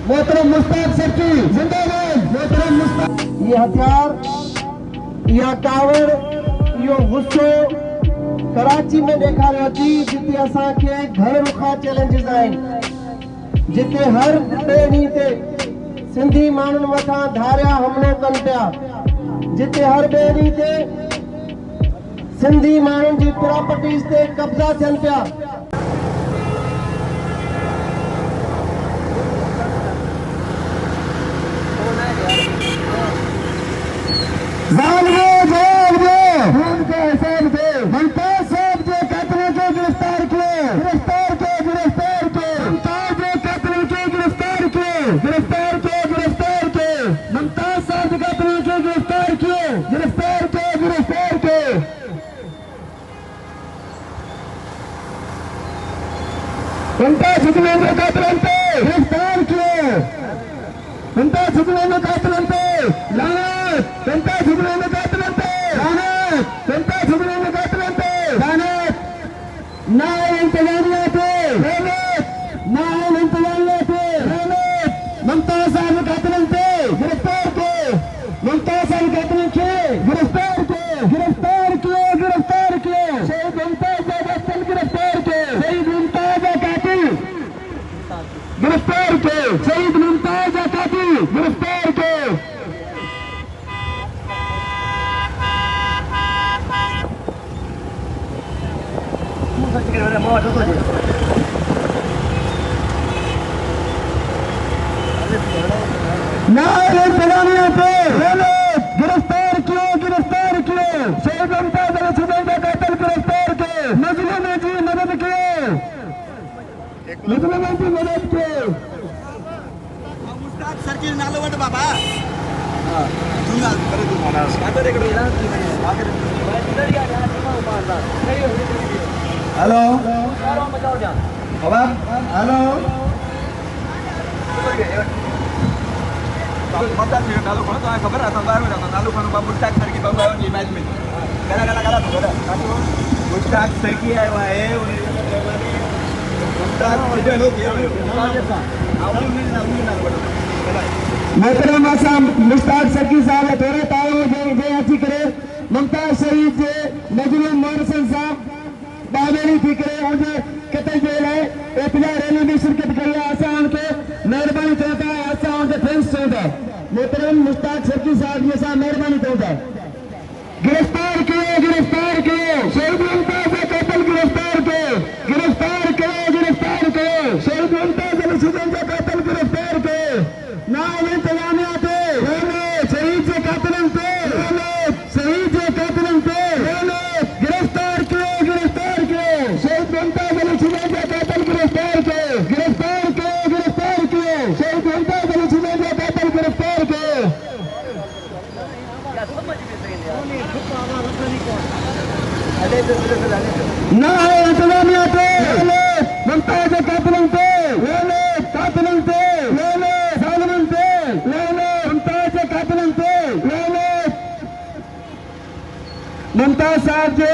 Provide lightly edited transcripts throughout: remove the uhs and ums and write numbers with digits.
मोहतरम मुश्ताक सर्की जिंदाबाद। मोहतरम मुश्ताक। ये हथियार या टावर यो गुस्सो कराची में देखा थी जिते असा के घर रुखा चैलेंजेस आहिनि, जिते हर ॾींहं ते सिंधी माण्हुनि मथां धारिया हमलो कनि पिया, जिते हर ॾींहं ते सिंधी माण्हुनि जी प्रॉपर्टीज़ ते कब्ज़ा थियनि पिया। मुमताज साहब के कातिलों को गिरफ्तार किए, गिरफ्तार किए, गिरफ्तार किए। मुमताज के कातिलों को गिरफ्तार किए, गिरफ्तार किए, गिरफ्तार किए। मुमताज साहब के कातिलों को गिरफ्तार किए, गिरफ्तार किए, गिरफ्तार किए। मुमताज हुक्मों के कातिलों पे गिरफ्तार किए, मुमताज हुक्मों के कातिलों पे लानत, मुमताज हुक्मों के कातिलों पे लानत, मुमताज हुक्मों के कातिलों पे लानत। ना इंतजामिया पे लानत, ना इंतजामिया पे लानत। मुमताज साहब के कातिलों पे गिरफ्तार किए, मुमताज साहब के कातिलों के गिरफ्तार किए, गिरफ्तार किए, गिरफ्तार किए। शहीद मुमताज का गिरफ्तार किए, शहीद मुमताज का कातिल गिरफ्तार किए, शहीद मुमताज का कातिल गिरफ्तार किए। इंतजामिया पे गिरफ्तार किए, गिरफ्तार किए। शहीद मुमताज का कातिल गिरफ्तार किए, मजलूम जी मदद किए, मजलूम जी मदद किए। मुश्ताक सर्किल नालो वट बाबा हेलो बाबा, हेलो नालो खणो तव्हांखे ख़बर आहे, असां ॿाहिरि वञा नालो खणो मुश्ताक सर्की बाबू आयो नी मैच में गला गला गला तो मुश्ताक सर्की आयो आहे मोहतरम असां मुश्ताक सर्की साहब थोरे तालो जे अची करे मुमताज शहीद जे मजलूम मोहसिन साहब बाबेरी थी करे उनजे कतल जे लाइ एपीआई रैली में शिरकत कई आहे। असां उनखे महिरबानी चवंदा आहियूं, असां उनखे थैंक्स चवंदा आहियूं। मोहतरम मुश्ताक सर्की साहब जी असां महिरबानी चवंदा आहियूं। गिरफ्तार किए, गिरफ्तार किए। शहीद मुमताज का कातिल गिरफ्तार किए, गिरफ्तार किए, गिरफ्तार किए। शहीद मुमताज का कातिल गिरफ्तार किए। ना इंतजामिया पे शहीद के कातिलों पे, शहीद के कातिलों पे गिरफ्तार किए, गिरफ्तार किए। शहीद मुमताज का कातिल गिरफ्तार किए, गिरफ्तार किए, गिरफ्तार किए। शहीद मुमताज का कातिल गिरफ्तार किए। ना इंतजामिया पे मुमताज के कातिलों पे, कातिलों पे सालमन पे मुमताज के कातिलों पे मुमताज साहब के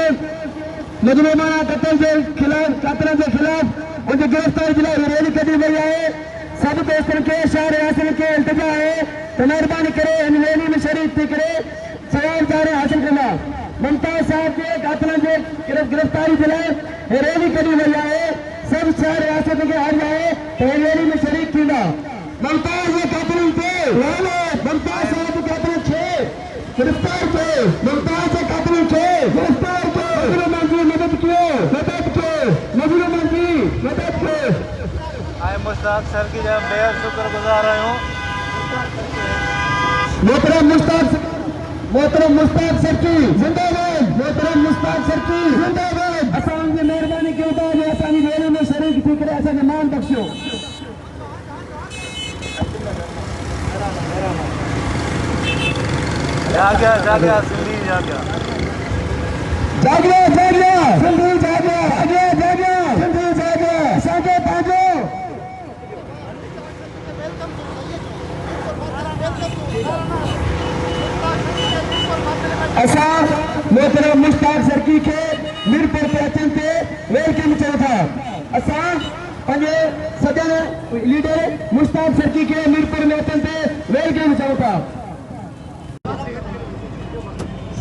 मजलूमाना कत्ल के खिलाफ, कातिलों के खिलाफ उनकी गिरफ्तारी के लिए रैली करी वही है। सब दोस्तों के शहर हासिल के इल्तिजा है तो मेहरबानी करे इन रैली में शरीक थी करे सवाल जारे हासिल करना। मुमताज साहब के कातिलों के गिरफ्तारी के लिए रैली करी वही है। सब शहर रियासत के हर जाए तो रैली में शरीक थी। मुमताज के कातिलों पे मुमताज साहब के कातिलों के गिरफ्तार किए, मुमताज के कातिलों के गिरफ्तार किए। मजलूम जी मदद किए, मदद किए, मजलूम जी मदद किए। मैं मुश्ताक सर की जब बेहद शुक्रगुजार हूँ। मोहतरम मुश्ताक सर्की जिंदाबाद। मोहतरम मुश्ताक सर्की जिंदाबाद। असां उनकी मेहरबानी कयूं था जो असांजी रैली में शरीक थी करे असांखे मान बख्शियो। जाग्या सिंधी जाग्या, जाग्या जाग्या सिंधी जाग्या, जाग्या जाग्या सिंधी जाग्या। असांखे पंहिंजो असां मोहतरम मुश्ताक सर्की के मीरपुर पे अचनि ते वेलकम चऊं था। असां पंहिंजे सदन लीडर मुश्ताक सरकी के मीरपुर में अचनि ते वेलकम चऊं था।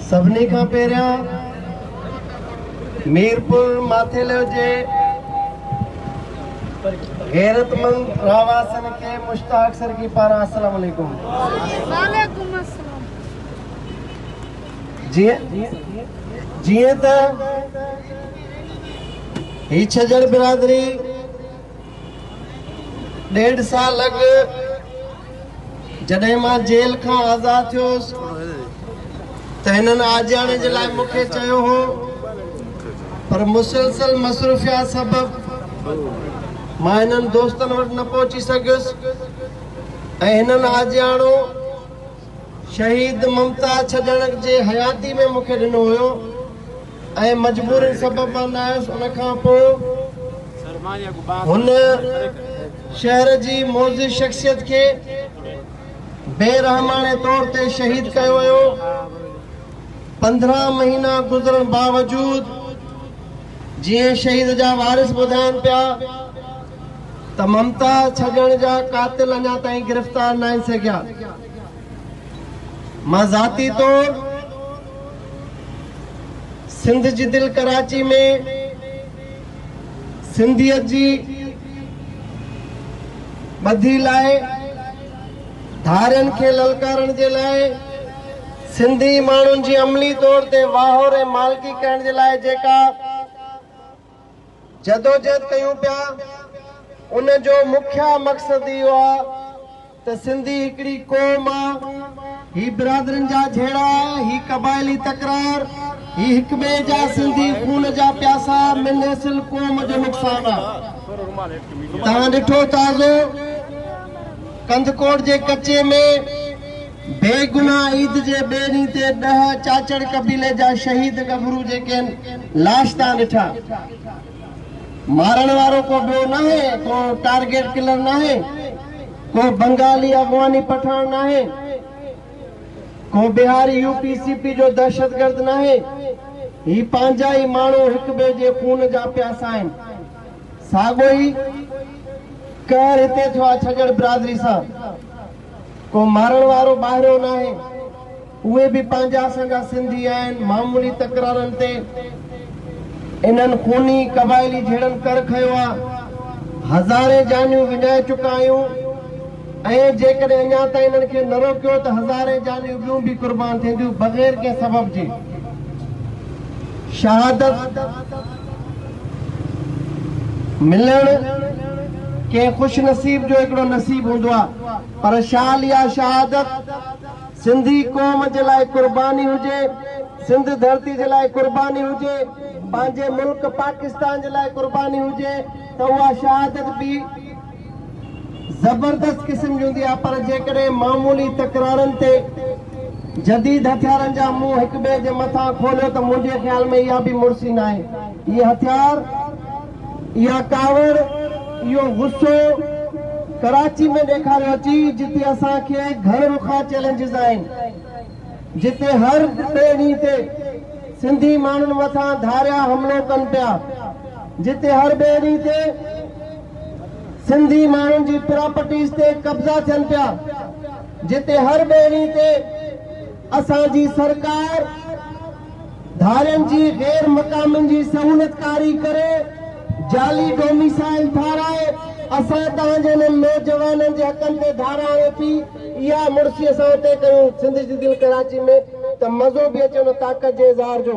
सभिनी खां पहिरियां मीरपुर माथेले जे गैरतमंद रहवासियुनि खे मुश्ताक सरकी पारां अस्सलाम वालेकुम। वालेकुम अस्सलाम। जीअं त ही छजड़ बिरादरी 1.5 साल अॻु जॾहिं मां जेल खां आज़ाद थियुसि त हिननि आजियाणे जे लाइ मूंखे चयो हो, पर मुसलसल मसरूफियात सबबि मां हिननि दोस्तनि वटि न पहुची सघियुसि ऐं हिननि आजियाणो शहीद मुमताज़ छजड़ जे हयाती में मूंखे ॾिनो हुयो ऐं मजबूरी सबबि मां न आयुसि। उन खां पोइ हुन शहर जी मोज़ शख्सियत खे बेरहमाने तौर ते शहीद कयो वियो। 15 महीना गुज़रण बावजूद जीअं शहीद जा वारिस ॿुधाइनि पिया त मुमताज़ छजड़ जा कातिल अञा ताईं गिरफ़्तार न आहिनि सघिया। मां ज़ाती तौर सिंध जी दिल कराची में सिंधियत जी ॿधी लाइ, धारियुनि खे ललकारण जे लाइ, सिंधी माण्हुनि जी अमली तौर ते वाहौर ऐं मालिकी करण जे लाइ जेका जदोजहद कयूं पिया, उन जो मुख्य मक़सद इहो आहे त सिंधी हिकिड़ी क़ौम आहे, ही बिरादरनि जा झेड़ा, ही क़बाइली तकरार, ही हिक ॿिए जा सिंधी खून जा प्यासा मिलसिल क़ौम जो नुक़सान आहे। तव्हां ॾिठो ताज़ो कंदकोट जे कचे में बेगुनाह ईद जे ॿिए ॾींहं ते 10 चाचड़ कबीले जा शहीद गबरू जेके लाश तव्हां ॾिठा। मारण वारो को ॿियो न आहे, को टारगेट किलर न आहे, को बंगाली अफगानी पठान न आहे, को बिहारी यूपीसीपी जो दहशतगर्द न आहे। ही पंहिंजा ई माण्हू हिक ॿिए जे खून जा प्यासा आहिनि। साॻियो ई कहर हिते थियो आहे छजड़ बिरादरी सां। को मारण वारो ॿाहिरियो न आहे, उहे बि पंहिंजा असांजा सिंधी आहिनि। मामूली तकरारनि ते इन्हनि खूनी क़बाइली झेड़नि कर खयो आहे। हज़ारे जानियूं विञाए चुका आहियूं ऐं जेकॾहिं अञा ताईं इन्हनि खे न रोकियो त हज़ारे जानियूं ॿियूं बि क़ुर्बान थींदियूं बग़ैर कंहिं सबब जे। शहादत मिलण के खुश नसीब जो हिकिड़ो नसीब हूंदो आहे, पर शाल या शहादत सिंधी क़ौम जे लाइ क़ुर्बानी हुजे, सिंध धरती जे लाइ क़ुर्बानी हुजे, पंहिंजे मुल्क पाकिस्तान जे लाइ क़ुर्बानी हुजे त उहा शहादत बि ज़बरदस्त क़िस्म जी हूंदी आहे। पर जेकॾहिं मामूली तकरारनि ते जदीद हथियारनि जा मुंहुं हिक ॿिए जे मथां खोलियो त मुंहिंजे ख़्याल में इहा बि मुर्सी न आहे। इहे हथियार, इहा कावड़, इहो गुस्सो कराची में ॾेखारियो अची, जिते असांखे घर रुखा चैलेंजिस आहिनि, जिते हर ॿिए ॾींहं ते सिंधी माण्हुनि मथां धारिया हमलो कनि पिया, जिते हर ॿिए ॾींहं ते सिंधी माण्हुनि जी प्रॉपर्टीज़ ते कब्ज़ा थियनि पिया, जिते हर ॿिए ॾींहं ते असांजी सरकार धारियुनि जी गैर मक़ामियुनि जी सहूलियतकारी करे जाली डोमिसाइल ठाराए असां तव्हांजे नौजवाननि जे हक़नि ते धारा हणे थी। इहा मुर्सी असां हुते कयूं सिंध जी दिल कराची में त मज़ो बि अचे उन ताक़त जे इज़हार जो।